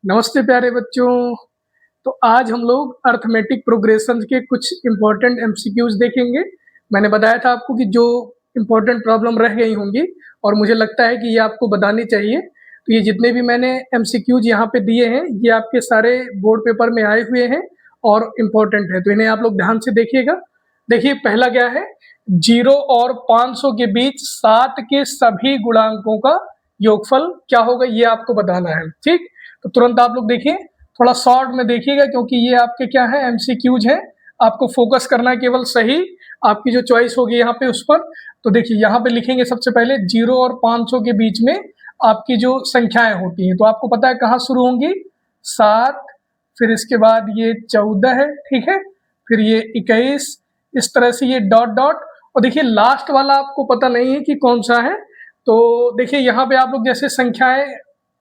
नमस्ते प्यारे बच्चों। तो आज हम लोग अर्थमेटिक प्रोग्रेशन के कुछ इम्पोर्टेंट एमसीक्यूज देखेंगे। मैंने बताया था आपको कि जो इम्पोर्टेंट प्रॉब्लम रह गई होंगी और मुझे लगता है कि ये आपको बतानी चाहिए। तो ये जितने भी मैंने एमसीक्यूज यहाँ पे दिए हैं ये आपके सारे बोर्ड पेपर में आए हुए हैं और इम्पोर्टेंट है, तो इन्हें आप लोग ध्यान से देखिएगा। देखिए पहला क्या है, 0 और 500 के बीच 7 के सभी गुणांकों का योगफल क्या होगा ये आपको बताना है। ठीक, तो तुरंत आप लोग देखिए, थोड़ा शॉर्ट में देखिएगा क्योंकि ये आपके क्या है एमसीक्यूज है, आपको फोकस करना है केवल सही आपकी जो चॉइस होगी यहाँ पे उस पर। तो देखिए यहाँ पे लिखेंगे सबसे पहले 0 और 500 के बीच में आपकी जो संख्याएं होती हैं तो आपको पता है कहाँ शुरू होंगी, 7, फिर इसके बाद ये 14 है, ठीक है, फिर ये 21, इस तरह से ये डॉट डॉट। और देखिए लास्ट वाला आपको पता नहीं है कि कौन सा है, तो देखिए यहाँ पे आप लोग जैसे संख्याएं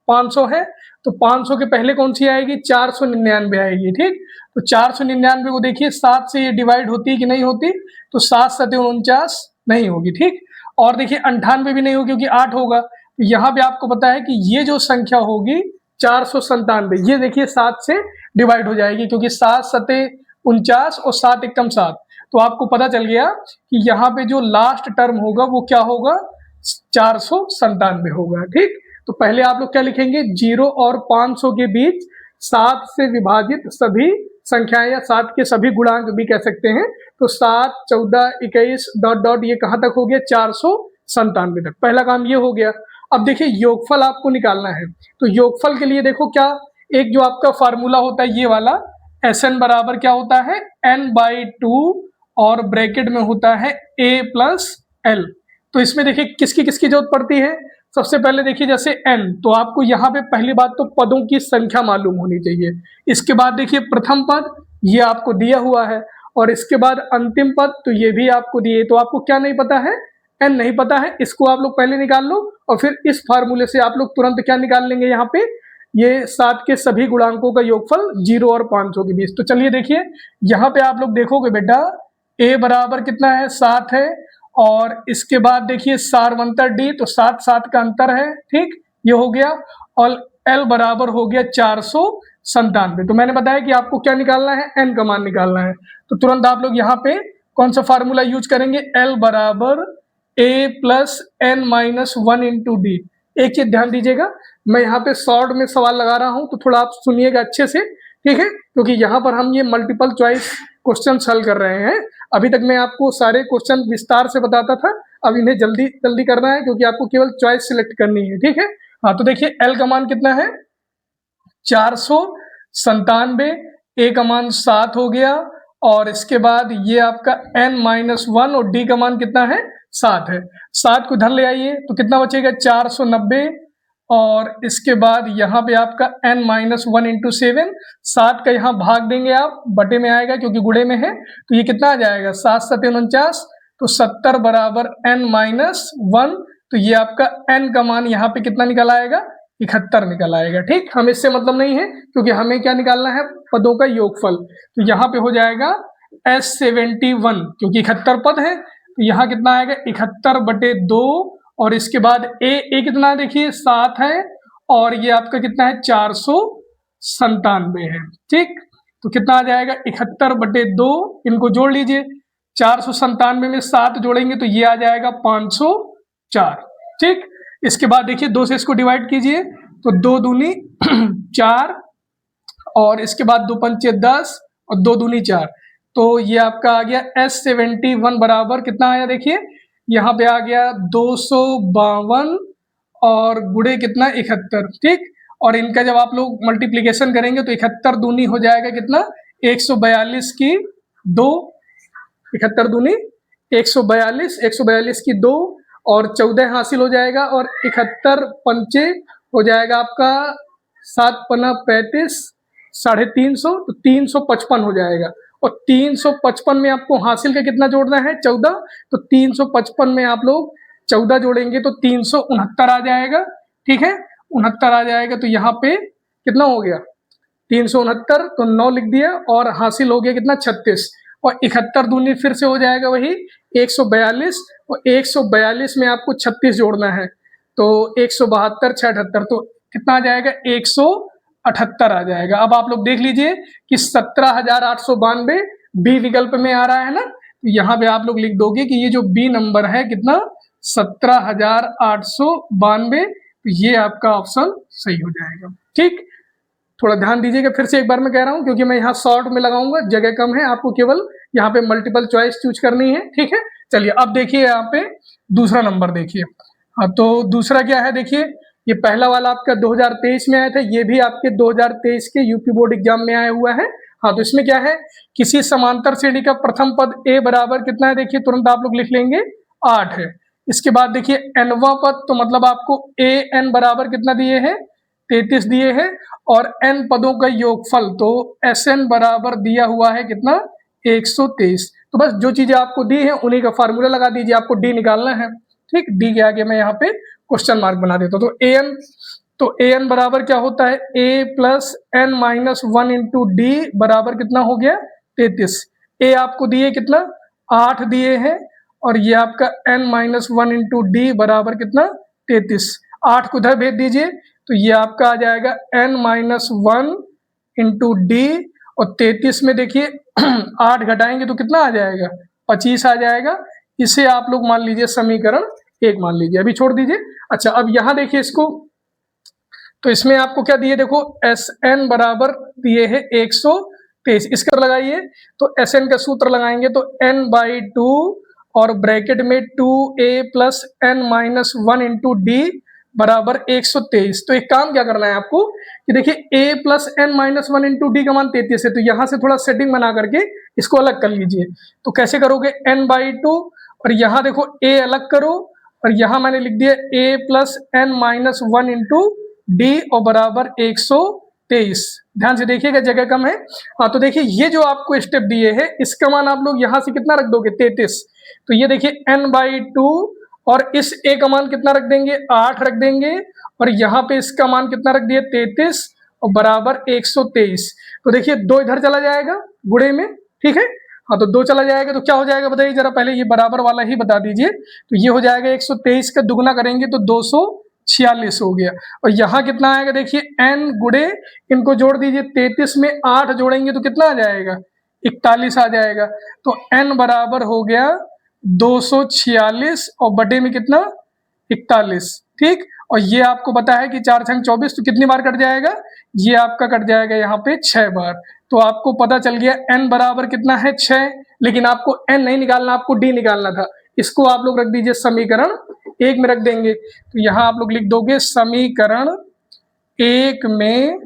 500 है तो 500 के पहले कौन सी आएगी, 499 आएगी। ठीक, तो 499 को देखिए 7 से ये डिवाइड होती है कि नहीं होती, तो 7 7 49 नहीं होगी। ठीक, और देखिए 98 भी नहीं होगी क्योंकि 8 होगा। तो यहाँ पे आपको पता है कि ये जो संख्या होगी 497, ये देखिए 7 से डिवाइड हो जाएगी क्योंकि 7 7 49 और 7 एकम 7। तो आपको पता चल गया कि यहाँ पे जो लास्ट टर्म होगा वो क्या होगा, 497 होगा। ठीक, तो पहले आप लोग क्या लिखेंगे, 0 और 500 के बीच 7 से विभाजित सभी संख्याएं या 7 के सभी गुणांक भी कह सकते हैं। तो 7 14 21 डॉट डॉट ये कहाँ तक हो गया, 497 तक। पहला काम ये हो गया। अब देखिए योगफल आपको निकालना है, तो योगफल के लिए देखो क्या, एक जो आपका फार्मूला होता है ये वाला, Sn बराबर क्या होता है n/2 और ब्रैकेट में होता है a प्लस l। तो इसमें देखिए किसकी किसकी जरूरत पड़ती है, सबसे पहले देखिए जैसे n, तो आपको यहाँ पे पहली बात तो पदों की संख्या मालूम होनी चाहिए। इसके बाद देखिए प्रथम पद ये आपको दिया हुआ है और इसके बाद अंतिम पद तो ये भी आपको दिए। तो आपको क्या नहीं पता है, n नहीं पता है, इसको आप लोग पहले निकाल लो और फिर इस फार्मूले से आप लोग तुरंत क्या निकाल लेंगे, यहाँ पे ये 7 के सभी गुणांकों का योगफल 0 और 500 के बीच। तो चलिए देखिए यहाँ पे आप लोग देखोगे बेटा a बराबर कितना है, 7 है, और इसके बाद देखिए सारवंतर डी तो 7 7 का अंतर है। ठीक, ये हो गया, और l बराबर हो गया 497। तो मैंने बताया कि आपको क्या निकालना है, n का मान निकालना है। तो तुरंत आप लोग यहाँ पे कौन सा फार्मूला यूज करेंगे, l बराबर a plus n minus 1 into D. एक चीज ध्यान दीजिएगा, मैं यहाँ पे शॉर्ट में सवाल लगा रहा हूँ तो थोड़ा आप सुनिएगा अच्छे से, ठीक है, क्योंकि यहाँ पर हम ये मल्टीपल चॉइस क्वेश्चन हल कर रहे हैं। अभी तक मैं आपको सारे क्वेश्चन विस्तार से बताता था, अब इन्हें जल्दी जल्दी करना है क्योंकि आपको केवल चॉइस सिलेक्ट करनी है। ठीक है, हाँ, तो देखिए एल का मान कितना है, 497, ए का मान 7 हो गया, और इसके बाद ये आपका n-1 और डी का मान कितना है, 7 है। 7 को इधर ले आइए तो कितना बचेगा, 490, और इसके बाद यहाँ पे आपका n-1 इंटू 7, 7 का यहाँ भाग देंगे आप, बटे में आएगा क्योंकि गुणे में है, तो ये कितना आ जाएगा, 7 7 49, तो 70 बराबर n-1। तो ये आपका n का मान यहाँ पे कितना निकल आएगा, 71 निकल आएगा। ठीक, हमें इससे मतलब नहीं है क्योंकि हमें क्या निकालना है, पदों का योगफल। तो यहाँ पे हो जाएगा S71 क्योंकि 71 पद है, तो यहाँ कितना आएगा, 71/2, और इसके बाद ए कितना देखिए 7 है, और ये आपका कितना है, 497 है। ठीक, तो कितना आ जाएगा, 71/2, इनको जोड़ लीजिए, 497 में 7 जोड़ेंगे तो ये आ जाएगा 504। ठीक, इसके बाद देखिए 2 से इसको डिवाइड कीजिए तो 2 दूनी 4, और इसके बाद 2 पंचे 10 और 2 दूनी 4, तो ये आपका आ गया S71 बराबर कितना आया, देखिए यहाँ पे आ गया 252 और गुणे कितना, 71। ठीक, और इनका जब आप लोग मल्टीप्लीकेशन करेंगे तो 71 दूनी हो जाएगा कितना, 142 की 2, 71 दूनी 142, 142 की 2, और 14 हासिल हो जाएगा, और 71 पंचे हो जाएगा आपका 7 पना 35, 350, तो 355 हो जाएगा। और 355 में आपको हासिल का कितना जोड़ना है, 14, तो 355 में आप लोग 14 जोड़ेंगे तो 369 आ जाएगा। ठीक है, 69 आ जाएगा, तो यहाँ पे कितना हो गया, 369, तो 9 लिख दिया, और हासिल हो गया कितना, 36, और 71 दूनी फिर से हो जाएगा वही 142, और 142 में आपको 36 जोड़ना है, तो 172 678, तो कितना आ जाएगा, 78 आ जाएगा। अब आप लोग देख लीजिए कि 17,892 बी विकल्प में आ रहा है ना, तो यहाँ पे आप लोग लिख दोगे कि ये जो बी नंबर है कितना 17,892, तो ये आपका ऑप्शन सही हो जाएगा। ठीक, थोड़ा ध्यान दीजिएगा, फिर से एक बार मैं कह रहा हूँ क्योंकि मैं यहाँ शॉर्ट में लगाऊंगा, जगह कम है, आपको केवल यहाँ पे मल्टीपल चॉइस चूज करनी है। ठीक है, चलिए अब देखिए यहाँ पे दूसरा नंबर देखिए। हाँ, तो दूसरा क्या है देखिए, ये पहला वाला आपका 2023 में आया था, ये भी आपके 2023 के यूपी बोर्ड एग्जाम में आया हुआ है। हाँ, तो इसमें क्या है, किसी समांतर श्रेणी का प्रथम पद ए बराबर कितना है, देखिए तुरंत आप लोग लिख लेंगे 8 है। इसके बाद देखिए एनवा पद, तो मतलब आपको ए एन बराबर कितना दिए हैं 33 दिए हैं, और एन पदों का योगफल तो एस एन बराबर दिया हुआ है कितना 123। तो बस जो चीजें आपको दी है उन्हीं का फार्मूला लगा दीजिए, आपको डी निकालना है। ठीक, डी के आगे मैं यहाँ पे क्वेश्चन मार्क बना देता हूँ। तो ए एन बराबर क्या होता है, a plus n minus 1 into d बराबर कितना हो गया 33। ए आपको दिए कितना 8 दिए हैं, और ये आपका एन माइनस 1 इंटू डी बराबर कितना 33। 8 को इधर भेज दीजिए, तो ये आपका आ जाएगा एन माइनस 1 इंटू डी, और 33 में देखिए 8 घटाएंगे तो कितना आ जाएगा 25 आ जाएगा। इसे आप लोग मान लीजिए समीकरण 1 मान लीजिए, अभी छोड़ दीजिए। अच्छा, अब यहाँ देखिए इसको, तो इसमें आपको क्या दिए देखो, एस एन बराबर दिए है 123, इसका लगाइए, तो एस एन का सूत्र लगाएंगे तो एन बाई 2 और ब्रैकेट में 2a plus n minus 1 into d बराबर 123। तो एक काम क्या करना है आपको कि देखिए a plus n minus 1 into d का मान 33 है, तो यहाँ से थोड़ा सेटिंग बना करके इसको अलग कर लीजिए। तो कैसे करोगे, n बाई 2, और यहाँ देखो a अलग करो, और यहाँ मैंने लिख दिया a plus n minus 1 into d और बराबर 123। ध्यान से देखिएगा, जगह कम है। हाँ, तो देखिए ये जो आपको स्टेप दिए है इसका मान आप लोग यहाँ से कितना रख दोगे 33। तो ये देखिए n बाई 2, और इस a का मान कितना रख देंगे 8 रख देंगे, और यहाँ पे इसका मान कितना रख दिए 33 और बराबर 123। तो देखिए 2 इधर चला जाएगा गुणे में, ठीक है। हाँ, तो 2 चला जाएगा तो क्या हो जाएगा बताइए जरा, पहले ये बराबर वाला ही बता दीजिए। तो ये हो जाएगा 123 का दुगना करेंगे तो 246 हो गया, और यहाँ कितना आएगा देखिए n गुणे, इनको जोड़ दीजिए, 33 में 8 जोड़ेंगे तो कितना आ जाएगा 41 आ जाएगा। तो n बराबर हो गया 246 और बटे में कितना 41। ठीक, और ये आपको पता है कि 4 छंग 24, तो कितनी बार कट जाएगा, ये आपका कट जाएगा यहाँ पे 6 बार। तो आपको पता चल गया n बराबर कितना है 6, लेकिन आपको n नहीं निकालना, आपको d निकालना था। इसको आप लोग रख दीजिए समीकरण 1 में रख देंगे, तो यहाँ आप लोग लिख दोगे समीकरण 1 में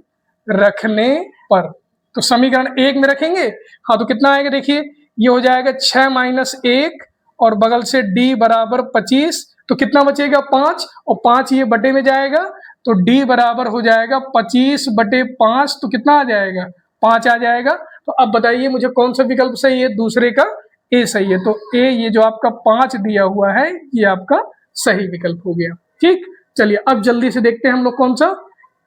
रखने पर। तो समीकरण 1 में रखेंगे, हाँ तो कितना आएगा देखिए, ये हो जाएगा 6 माइनस 1 और बगल से d बराबर 25, तो कितना बचेगा 5, और 5 ये बटे में जाएगा, तो d बराबर हो जाएगा 25 बटे 5, तो कितना आ जाएगा 5 आ जाएगा। तो अब बताइए मुझे कौन सा विकल्प सही है, दूसरे का ए सही है। तो ए ये जो आपका 5 दिया हुआ है ये आपका सही विकल्प हो गया। ठीक, चलिए अब जल्दी से देखते हैं हम लोग कौन सा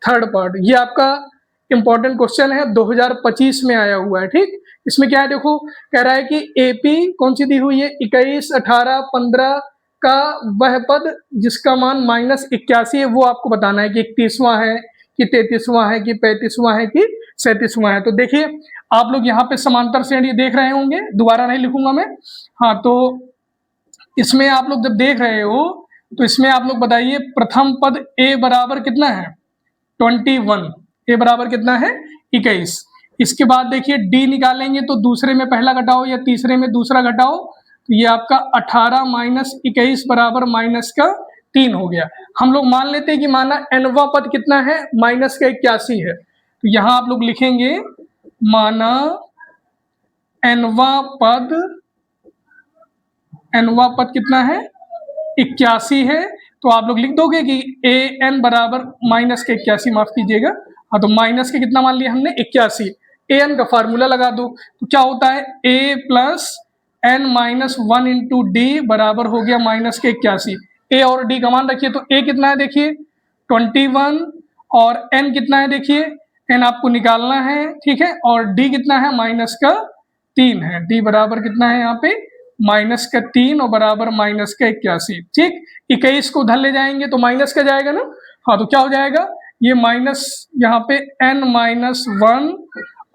थर्ड पार्ट। ये आपका इंपॉर्टेंट क्वेश्चन है, 2025 में आया हुआ है। ठीक, इसमें क्या है देखो, कह रहा है कि एपी कौन सी दी हुई है 21, 18, 15 का वह पद जिसका मान -81 है, वो आपको बताना है कि 31वां है कि 33वां है कि 35वां है कि 37वां है। तो देखिए आप लोग यहाँ पे समांतर श्रेणी देख रहे होंगे, दोबारा नहीं लिखूंगा मैं। हाँ, तो इसमें आप लोग जब देख रहे हो तो इसमें आप लोग बताइए प्रथम पद a बराबर कितना है 21, a बराबर कितना है 21। इसके बाद देखिए d निकालेंगे तो दूसरे में पहला घटाओ या तीसरे में दूसरा घटाओ, तो ये आपका 18 माइनस 21 बराबर माइनस का 3 हो गया। हम लोग मान लेते हैं कि माना nवा पद कितना है माइनस का 81 है, तो यहाँ आप लोग लिखेंगे माना nवा पद कितना है 81 है, तो आप लोग लिख दोगे कि ए एन बराबर माइनस के 81, माफ कीजिएगा। हाँ, तो माइनस के कितना मान लिया हमने 81, ए एन का फार्मूला लगा दो, तो क्या होता है a plus n minus 1 into d बराबर हो गया माइनस के 81। ए और डी का मान रखिए, तो ए कितना है देखिए 21, और एन कितना है देखिए एन आपको निकालना है, ठीक है, और डी कितना है माइनस का 3 है। डी बराबर कितना है यहाँ पे माइनस का 3 और बराबर माइनस का 81। ठीक, 21 को उधर ले जाएंगे तो माइनस का जाएगा ना। हाँ, तो क्या हो जाएगा ये माइनस यहाँ पे n-1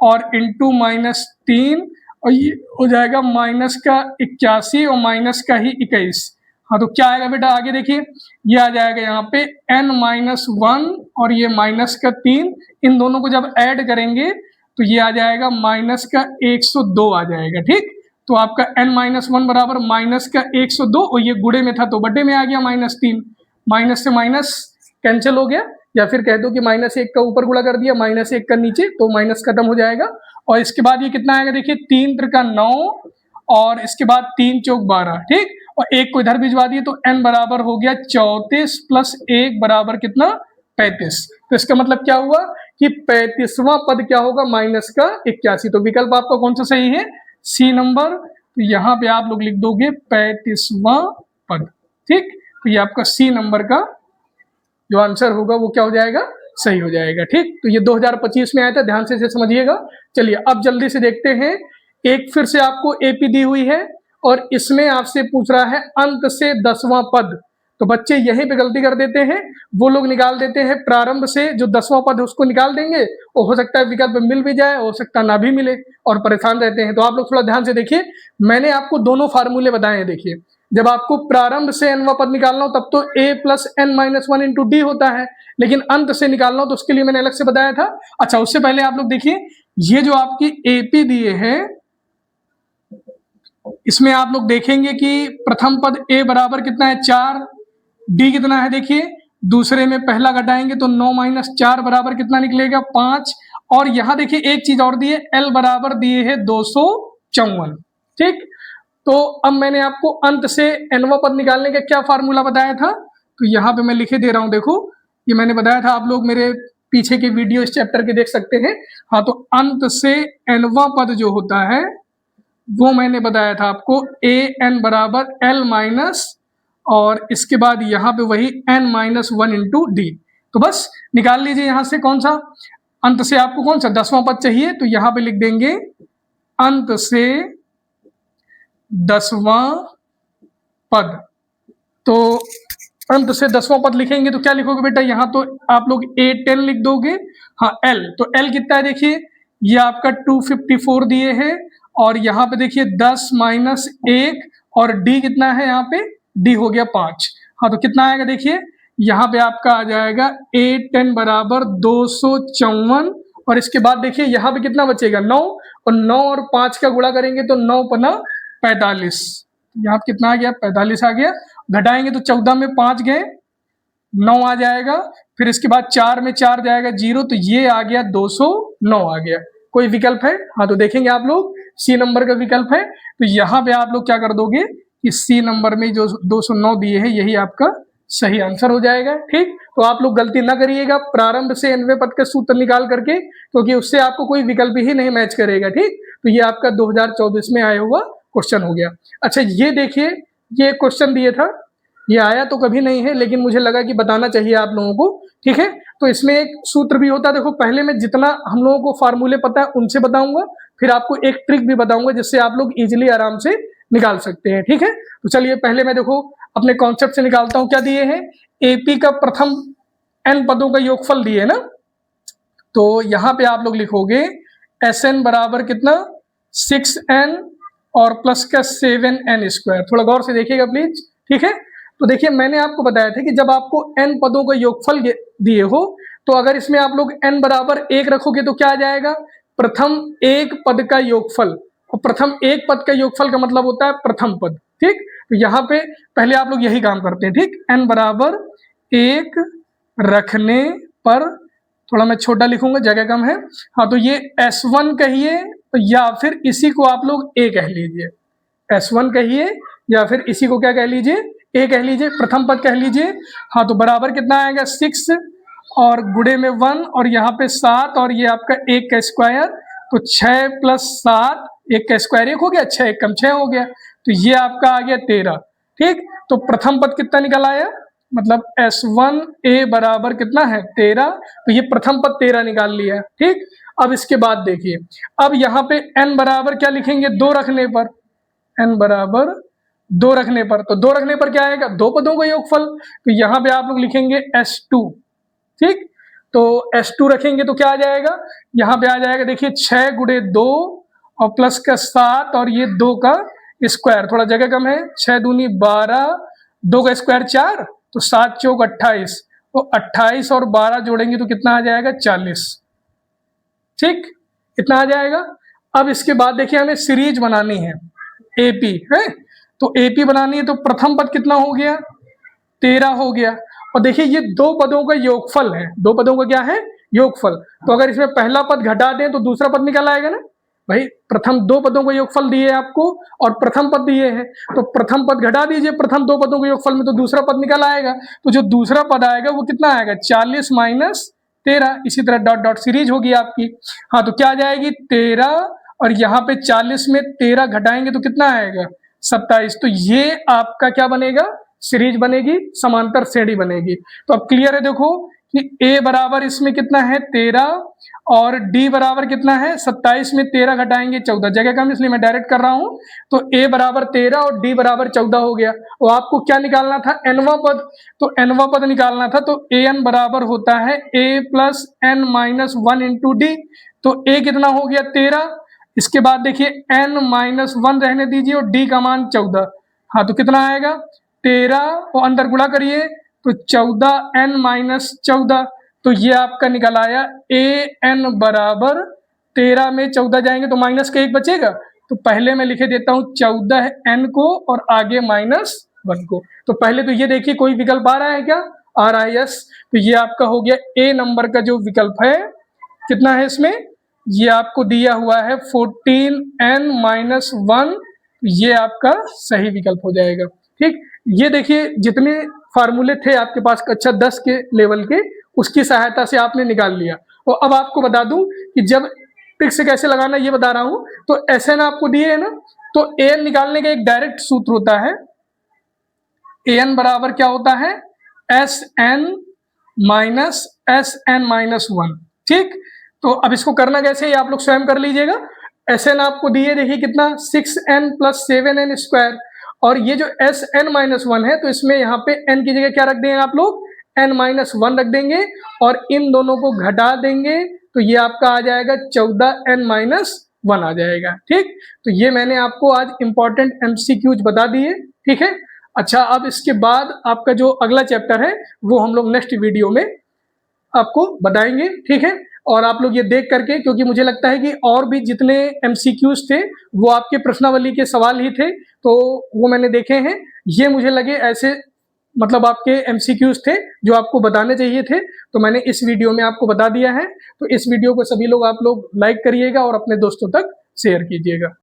और इंटू -3 और ये हो जाएगा माइनस का 81 और माइनस का ही 21। हाँ तो क्या आएगा बेटा आगे देखिए, ये आ जाएगा यहाँ पे n-1 और ये माइनस का 3, इन दोनों को जब ऐड करेंगे तो ये आ जाएगा माइनस का 102 आ जाएगा। ठीक, तो आपका n-1 बराबर माइनस का 102 और ये गुणे में था तो बटे में आ गया -3, माइनस से माइनस कैंसिल हो गया, या फिर कह दो कि -1 का ऊपर गुणा कर दिया, -1 का नीचे, तो माइनस खत्म हो जाएगा। और इसके बाद ये कितना आएगा देखिए, 3 त्रिका 9 और इसके बाद 3 चौक 12। ठीक, और एक को इधर भिजवा दिए तो n बराबर हो गया 34 प्लस 1 बराबर कितना 35। तो इसका मतलब क्या हुआ कि 35वां पद क्या होगा माइनस का 81। तो विकल्प आपका कौन सा सही है, सी नंबर। तो यहाँ पे आप लोग लिख दोगे 35वां पद। ठीक, तो ये आपका सी नंबर का जो आंसर होगा वो क्या हो जाएगा, सही हो जाएगा। ठीक, तो ये 2025 में आया था, ध्यान से इसे समझिएगा। चलिए अब जल्दी से देखते हैं, एक फिर से आपको एपी दी हुई है और इसमें आपसे पूछ रहा है अंत से 10वां पद। तो बच्चे यहीं पे गलती कर देते हैं, वो लोग निकाल देते हैं प्रारंभ से जो 10वां पद है उसको निकाल देंगे, और हो सकता है विकल्प मिल भी जाए, हो सकता ना भी मिले और परेशान रहते हैं। तो आप लोग थोड़ा ध्यान से देखिए, मैंने आपको दोनों फार्मूले बताए हैं। देखिए, जब आपको प्रारंभ से nवां पद निकालना हो तब तो a plus n-1 into D होता है, लेकिन अंत से निकालना हो तो उसके लिए मैंने अलग से बताया था। अच्छा, उससे पहले आप लोग देखिए, ये जो आपकी एपी दिए हैं इसमें आप लोग देखेंगे कि प्रथम पद a बराबर कितना है 4, डी कितना है देखिए, दूसरे में पहला घटाएंगे तो 9 माइनस 4 बराबर कितना निकलेगा 5, और यहां देखिए एक चीज और दी है, एल बराबर दिए है 254। ठीक, तो अब मैंने आपको अंत से nवां पद निकालने का क्या फार्मूला बताया था, तो यहाँ पे मैं लिखे दे रहा हूं, देखो ये मैंने बताया था, आप लोग मेरे पीछे के वीडियो इस चैप्टर के देख सकते हैं। हाँ, तो अंत से nवां पद जो होता है वो मैंने बताया था आपको ए एन बराबर एल माइनस, और इसके बाद यहाँ पे वही n-1 इंटू डी। तो बस निकाल लीजिए यहाँ से कौन सा अंत से आपको कौन सा 10वां पद चाहिए, तो यहाँ पे लिख देंगे अंत से 10वां पद। तो अंत से 10वां पद लिखेंगे तो क्या लिखोगे बेटा, यहाँ तो आप लोग A10 लिख दोगे। हाँ, L तो L कितना है देखिए, ये आपका 254 दिए हैं, और यहाँ पे देखिए 10 माइनस 1, और D कितना है यहाँ पे, D हो गया 5। हाँ, तो कितना आएगा देखिए, यहाँ पे आपका आ जाएगा A10 बराबर 254, और इसके बाद देखिए यहाँ पे कितना बचेगा 9, और 9 और 5 का गुणा करेंगे तो 9 पना 45, यहाँ पे कितना आ गया 45 आ गया, घटाएंगे तो 14 में 5 गए 9 आ जाएगा, फिर इसके बाद 4 में 4 जाएगा 0, तो ये आ गया 209 आ गया। कोई विकल्प है, हाँ तो देखेंगे आप लोग सी नंबर का विकल्प है, तो यहाँ पे आप लोग क्या कर दोगे कि सी नंबर में जो 209 दिए हैं यही आपका सही आंसर हो जाएगा। ठीक, तो आप लोग गलती ना करिएगा प्रारंभ से nवें पद का सूत्र निकाल करके, क्योंकि उससे आपको कोई विकल्प ही नहीं मैच करेगा। ठीक, तो ये आपका 2024 में आया हुआ क्वेश्चन हो गया। अच्छा, ये देखिए, ये क्वेश्चन दिए था, ये आया तो कभी नहीं है, लेकिन मुझे लगा कि बताना चाहिए आप लोगों को। ठीक है, तो इसमें एक सूत्र भी होता है, देखो पहले मैं जितना हम लोगों को फार्मूले पता है उनसे बताऊंगा, फिर आपको एक ट्रिक भी बताऊंगा जिससे आप लोग इजीली आराम से निकाल सकते हैं। ठीक है, तो चलिए पहले मैं देखो अपने कॉन्सेप्ट से निकालता हूं। क्या दिए हैं, एपी का प्रथम n पदों का योगफल दिए ना, तो यहाँ पे आप लोग लिखोगे Sn बराबर कितना 6n और प्लस का 7n स्क्वायर। थोड़ा गौर से देखिएगा प्लीज। ठीक है, तो देखिए मैंने आपको बताया था कि जब आपको n पदों का योगफल दिए हो, तो अगर इसमें आप लोग n बराबर 1 रखोगे तो क्या आ जाएगा, प्रथम एक पद का योगफल, और प्रथम एक पद का योगफल का मतलब होता है प्रथम पद। ठीक, तो यहाँ पे पहले आप लोग यही काम करते हैं। ठीक, n बराबर 1 रखने पर, थोड़ा मैं छोटा लिखूंगा जगह कम है, हाँ तो ये S1 कहिए या फिर इसी को आप लोग A कह लीजिए, S1 कहिए या फिर इसी को क्या कह लीजिए, A कह लीजिए, प्रथम पद कह लीजिए। हाँ, तो बराबर कितना आएगा 6 और गुणे में 1, और यहाँ पे 7, और ये आपका 1 का स्क्वायर, तो 6 प्लस 7, 1 का स्क्वायर 1 हो गया, 6 1 कम 6 हो गया, तो ये आपका आ गया 13। ठीक, तो प्रथम पद कितना निकल आया, मतलब S1A बराबर कितना है 13, तो ये प्रथम पद 13 निकाल लिया। ठीक, अब इसके बाद देखिए, अब यहाँ पे n बराबर क्या लिखेंगे 2 रखने पर, n बराबर 2 रखने पर, तो 2 रखने पर क्या आएगा 2 पदों का योगफल, तो यहाँ पे आप लोग लिखेंगे S2। ठीक, तो S2 रखेंगे तो क्या आ जाएगा, यहाँ पे आ जाएगा देखिए 6 गुणे 2 और प्लस का 7 और ये 2 का स्क्वायर, थोड़ा जगह कम है, 6 दूनी 12, 2 का स्क्वायर 4, तो 7 चौक 28, तो 28 और 12 जोड़ेंगे तो कितना आ जाएगा 40। ठीक, इतना आ जाएगा। अब इसके बाद देखिए हमें सीरीज बनानी है एपी है, तो एपी बनानी है तो प्रथम पद कितना हो गया 13 हो गया, और देखिए ये दो पदों का योगफल है, दो पदों का क्या है योगफल, तो अगर इसमें पहला पद घटा दें तो दूसरा पद निकल आएगा ना भाई, प्रथम दो पदों का योगफल दिए आपको और प्रथम पद दिए हैं, तो प्रथम पद घटा दीजिए प्रथम दो पदों के योगफल में तो दूसरा पद निकल आएगा, तो जो दूसरा पद आएगा वो कितना आएगा 40 माइनस 13, इसी तरह डॉट डॉट सीरीज होगी आपकी। हाँ तो क्या आ जाएगी 13 और यहाँ पे 40 में 13 घटाएंगे तो कितना आएगा 27, तो ये आपका क्या बनेगा सीरीज बनेगी, समांतर श्रेणी बनेगी। तो अब क्लियर है देखो कि a बराबर इसमें कितना है 13 और d बराबर कितना है 27 में 13 घटाएंगे 14, जगह कम इसलिए मैं डायरेक्ट कर रहा हूं, तो a बराबर 13 और d बराबर 14 हो गया। और आपको क्या निकालना था nवां पद, तो nवां पद निकालना था, तो an बराबर होता है a plus n minus 1 into D, तो a कितना हो गया 13, इसके बाद देखिए n माइनस 1 रहने दीजिए और d का मान 14, हाँ तो कितना आएगा 13 और अंदर गुणा करिए तो 14 n माइनस 14, तो ये आपका निकल आया a n बराबर 13 में 14 जाएंगे तो माइनस का 1 बचेगा, तो पहले मैं लिखे देता हूँ 14 n को और आगे माइनस 1 को, तो पहले तो ये देखिए कोई विकल्प आ रहा है क्या, आ रहा है यस, तो ये आपका हो गया a नंबर का जो विकल्प है कितना है इसमें, ये आपको दिया हुआ है 14n माइनस 1, ये आपका सही विकल्प हो जाएगा। ठीक, ये देखिए जितने फार्मूले थे आपके पास कक्षा 10 के लेवल के, उसकी सहायता से आपने निकाल लिया। और अब आपको बता दूं कि जब ट्रिक से कैसे लगाना ये बता रहा हूं, तो SN आपको दिए है ना, तो AN निकालने का एक डायरेक्ट सूत्र होता है, AN बराबर क्या होता है SN माइनस SN माइनस 1। ठीक, तो अब इसको करना कैसे ये आप लोग स्वयं कर लीजिएगा। SN आपको दिए देखिए कितना 6n प्लस 7n स्क्वायर, और ये जो SN माइनस 1 है तो इसमें यहाँ पे n की जगह क्या रख देंगे आप लोग n माइनस 1 रख देंगे और इन दोनों को घटा देंगे, तो ये आपका आ जाएगा 14n माइनस 1 आ जाएगा। ठीक, तो ये मैंने आपको आज इंपॉर्टेंट MCQs बता दिए। ठीक है, अच्छा अब इसके बाद आपका जो अगला चैप्टर है वो हम लोग नेक्स्ट वीडियो में आपको बताएंगे। ठीक है, और आप लोग ये देख करके, क्योंकि मुझे लगता है कि और भी जितने MCQs थे वो आपके प्रश्नावली के सवाल ही थे, तो वो मैंने देखे हैं, ये मुझे लगे ऐसे मतलब आपके MCQs थे जो आपको बताने चाहिए थे, तो मैंने इस वीडियो में आपको बता दिया है। तो इस वीडियो को सभी लोग आप लोग लाइक करिएगा और अपने दोस्तों तक शेयर कीजिएगा।